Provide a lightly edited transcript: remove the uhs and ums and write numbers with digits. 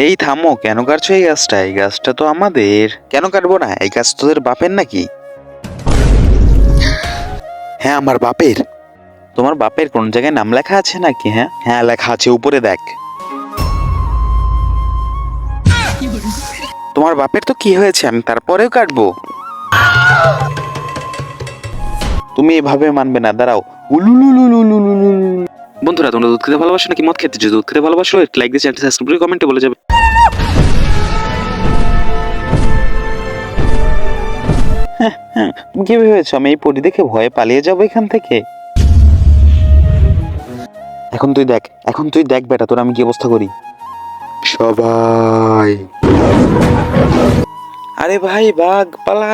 এই থামো, কেন কাটছো এই গাছটা? এই গাছটা তো আমাদের। কেন কাটবো না? এই গাছ তোদের বাপের নাকি? হ্যাঁ, আমার বাপের। তোমার বাপের কোন জায়গায় নাম লেখা আছে নাকি? হ্যাঁ হ্যাঁ, লেখা আছে, উপরে দেখ। তোমার বাপের তো কি হয়েছে, আমি তারপরেও কাটবো। তুমি এভাবে মানবে না, দাঁড়াও। উলুলুলুলুলুলুলু। বন্ধুরা, তোমরা দুধ খেতে ভালোবাসো নাকি মদ খেতে? যদি দুধ খেতে ভালোবাসো, একটু লাইক দিয়ে চ্যানেলটি সাবস্ক্রাইব করে কমেন্টে বলে যাবে। তুমি কি ভেবেছো আমি এই পরি দেখে ভয়ে পালিয়ে যাবো এখান থেকে? এখন তুই দেখ বেটা, তোর আমি কি অবস্থা করি। সবাই, আরে ভাই বাঘ পালা।